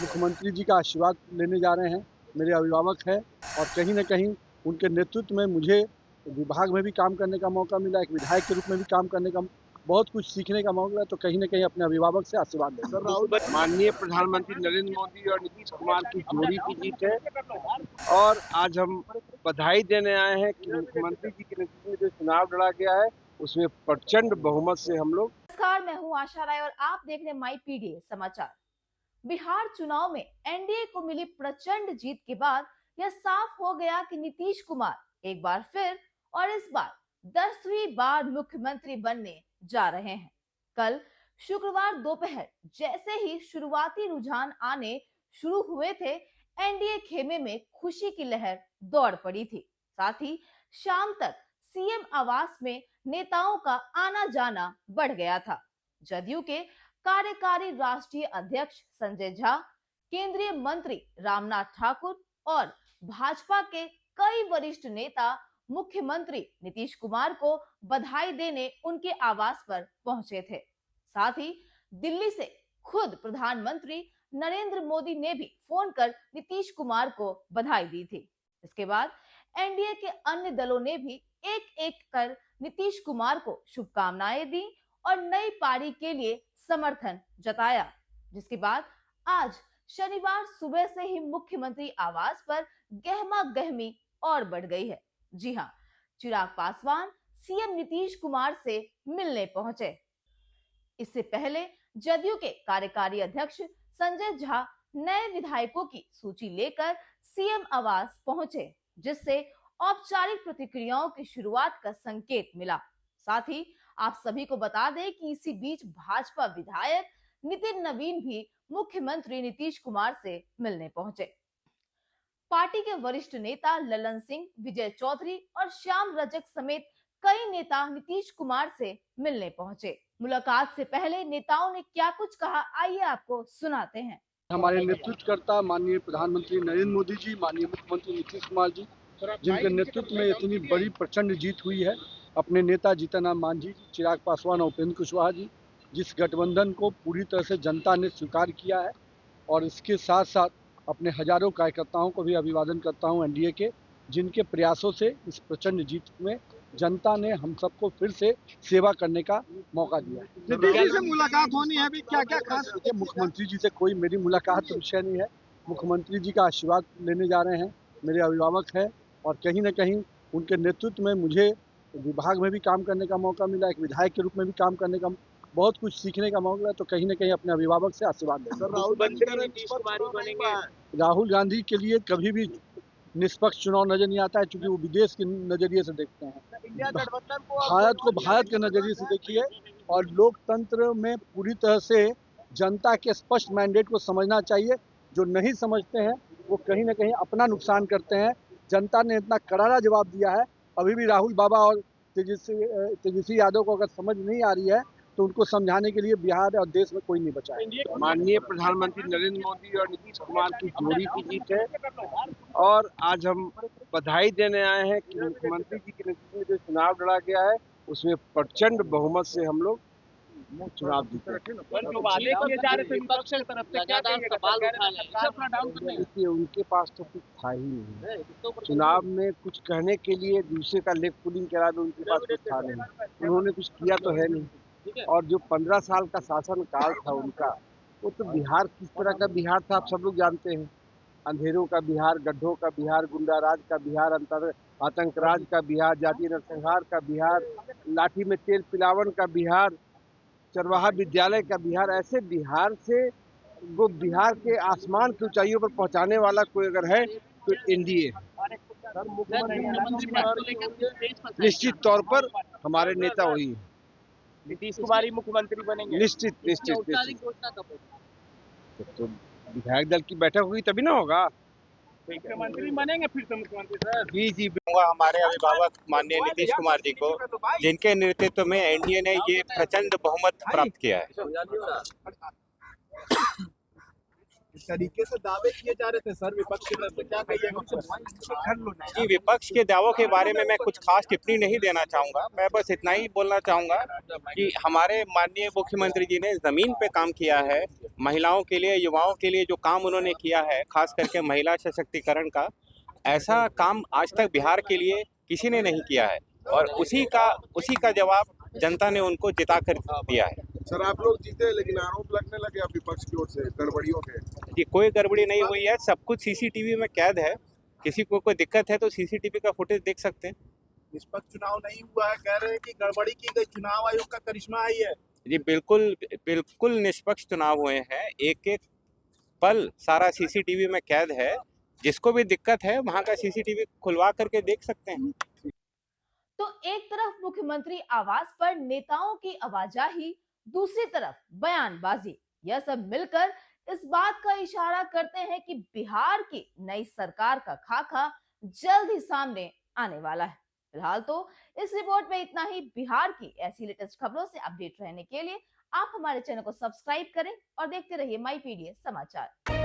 मुख्यमंत्री जी का आशीर्वाद लेने जा रहे हैं। मेरे अभिभावक हैं और कहीं न कहीं उनके नेतृत्व में मुझे विभाग में भी काम करने का मौका मिला, एक विधायक के रूप में भी काम करने का बहुत कुछ सीखने का मौका मिला, तो कहीं न कहीं अपने अभिभावक से आशीर्वाद लेंगे। माननीय प्रधानमंत्री नरेंद्र मोदी और नीतीश कुमार की जोड़ी की जीत है और आज हम बधाई देने आए हैं कि मुख्यमंत्री जी के नेतृत्व में जो चुनाव लड़ा गया है उसमें प्रचंड बहुमत से हम लोग। नमस्कार, मैं हूं आशा राय और आप देख रहे हैं माई पीडीए समाचार। बिहार चुनाव में एनडीए को मिली प्रचंड जीत के बाद यह साफ हो गया कि नीतीश कुमार एक बार फिर और इस बार 10वीं बार मुख्यमंत्री बनने जा रहे हैं। कल शुक्रवार दोपहर जैसे ही शुरुआती रुझान आने शुरू हुए थे, एनडीए खेमे में खुशी की लहर दौड़ पड़ी थी। साथ ही शाम तक सीएम आवास में नेताओं का आना जाना बढ़ गया था। जदयू के कार्यकारी राष्ट्रीय अध्यक्ष संजय झा, केंद्रीय मंत्री रामनाथ ठाकुर और भाजपा के कई वरिष्ठ नेता मुख्यमंत्री नीतीश कुमार को बधाई देने उनके आवास पर पहुंचे थे। साथ ही दिल्ली से खुद प्रधानमंत्री नरेंद्र मोदी ने भी फोन कर नीतीश कुमार को बधाई दी थी। इसके बाद एनडीए के अन्य दलों ने भी एक एक कर नीतीश कुमार को शुभकामनाएं दी और नई पारी के लिए समर्थन जताया, जिसके बाद आज शनिवार सुबह से ही मुख्यमंत्री आवास पर गहमा गहमी और बढ़ गई है। जी हां, चिराग पासवान सीएम नीतीश कुमार से मिलने पहुंचे। इससे पहले जदयू के कार्यकारी अध्यक्ष संजय झा नए विधायकों की सूची लेकर सीएम आवास पहुंचे, जिससे औपचारिक प्रतिक्रियाओं की शुरुआत का संकेत मिला। साथ ही आप सभी को बता दें कि इसी बीच भाजपा विधायक नितिन नवीन भी मुख्यमंत्री नीतीश कुमार से मिलने पहुंचे। पार्टी के वरिष्ठ नेता ललन सिंह, विजय चौधरी और श्याम रजक समेत कई नेता नीतीश कुमार से मिलने पहुंचे। मुलाकात से पहले नेताओं ने क्या कुछ कहा, आइए आपको सुनाते हैं। हमारे नेतृत्वकर्ता माननीय प्रधानमंत्री नरेंद्र मोदी जी, माननीय मुख्यमंत्री नीतीश कुमार जी, जिनके नेतृत्व में इतनी बड़ी प्रचंड जीत हुई है, अपने नेता जीतनराम मांझी, चिराग पासवान और उपेंद्र कुशवाहा जी, जिस गठबंधन को पूरी तरह से जनता ने स्वीकार किया है, और इसके साथ साथ अपने हजारों कार्यकर्ताओं को भी अभिवादन करता हूं एनडीए के, जिनके प्रयासों से इस प्रचंड जीत में जनता ने हम सबको फिर से सेवा करने का मौका दिया। नीतीश जी से मुलाकात होनी है, अभी क्या क्या खास? मुख्यमंत्री जी से कोई मेरी मुलाकात तो विषय नहीं है। मुख्यमंत्री जी का आशीर्वाद लेने जा रहे हैं। मेरे अभिभावक हैं और कहीं न कहीं उनके नेतृत्व में मुझे विभाग में भी काम करने का मौका मिला, एक विधायक के रूप में भी काम करने का बहुत कुछ सीखने का मौका मिला, तो कहीं न कहीं अपने अभिभावक से आशीर्वाद लेंगे। राहुल गांधी के लिए कभी भी निष्पक्ष चुनाव नजर नहीं आता है, क्योंकि वो विदेश के नजरिए से देखते हैं। भारत को भारत के नजरिए से देखिए, और लोकतंत्र में पूरी तरह से जनता के स्पष्ट मैंडेट को समझना चाहिए। जो नहीं समझते हैं वो कहीं ना कहीं अपना नुकसान करते हैं। जनता ने इतना करारा जवाब दिया है, अभी भी राहुल बाबा और तेजस्वी यादव को अगर समझ नहीं आ रही है तो उनको समझाने के लिए बिहार और देश में कोई नहीं बचा है। माननीय प्रधानमंत्री नरेंद्र मोदी और नीतीश कुमार की जोड़ी की जीत है और आज हम बधाई देने आए हैं कि मुख्यमंत्री जी के नेतृत्व में जो चुनाव लड़ा गया है उसमें प्रचंड बहुमत से हम लोग चुनाव जीते। देखिए, उनके पास तो कुछ था ही नहीं। चुनाव में कुछ कहने के लिए दूसरे का लेग पुलिंग के अलावा उनके पास कुछ था नहीं। उन्होंने कुछ किया तो है नहीं। और जो 15 साल का शासन काल था उनका, वो तो बिहार किस तरह का बिहार था आप सब लोग जानते हैं। अंधेरों का बिहार, गड्ढों का बिहार, गुंडाराज का बिहार, आतंकराज का बिहार, जातीय नरसंहार का बिहार, लाठी में तेल पिलावन का बिहार, चरवाहा विद्यालय का बिहार। ऐसे बिहार से वो बिहार के आसमान की ऊंचाइयों पर पहुंचाने वाला कोई अगर है तो एनडीए। निश्चित तौर पर हमारे नेता वही है। नीतीश कुमार ही मुख्यमंत्री बनेंगे? निश्चित निश्चित। तो विधायक दल की बैठक हुई तभी ना होगा। मुख्यमंत्री बनेंगे फिर से मुख्यमंत्री सर? जी। हमारे अभिभावक माननीय नीतीश कुमार जी को, जिनके नेतृत्व में एनडीए ने ये प्रचंड बहुमत प्राप्त किया है। इस तरीके से दावे किए जा रहे थे सर विपक्ष की तरफ से, क्या कहिएगा? जी, विपक्ष के दावों के बारे में मैं कुछ खास टिप्पणी नहीं देना चाहूँगा। मैं बस इतना ही बोलना चाहूँगा कि हमारे माननीय मुख्यमंत्री जी ने ज़मीन पे काम किया है। महिलाओं के लिए, युवाओं के लिए जो काम उन्होंने किया है, खास करके महिला सशक्तिकरण का, ऐसा काम आज तक बिहार के लिए किसी ने नहीं किया है और उसी का जवाब जनता ने उनको जिता कर दिया है। सर आप लोग जीते लेकिन आरोप लगने लगे अब विपक्ष की ओर से गड़बड़ियों के। जी, कोई गड़बड़ी नहीं हुई है, सब कुछ सीसीटीवी में कैद है। किसी को कोई दिक्कत है तो सीसीटीवी का फुटेज देख सकते हैं। निष्पक्ष चुनाव नहीं हुआ है, कह रहे हैं कि गड़बड़ी की गई, चुनाव आयोग का करिश्मा आई है। जी, बिल्कुल निष्पक्ष चुनाव हुए हैं। एक एक पल सारा सीसीटीवी में कैद है। जिसको भी दिक्कत है वहां का सीसीटीवी खुलवा करके देख सकते हैं। तो एक तरफ मुख्यमंत्री आवास पर नेताओं की आवाजाही, दूसरी तरफ बयानबाजी, यह सब मिलकर इस बात का इशारा करते हैं कि बिहार की नई सरकार का खाका जल्द ही सामने आने वाला है। फिलहाल तो इस रिपोर्ट में इतना ही। बिहार की ऐसी लेटेस्ट खबरों से अपडेट रहने के लिए आप हमारे चैनल को सब्सक्राइब करें और देखते रहिए माई पीडीएस समाचार।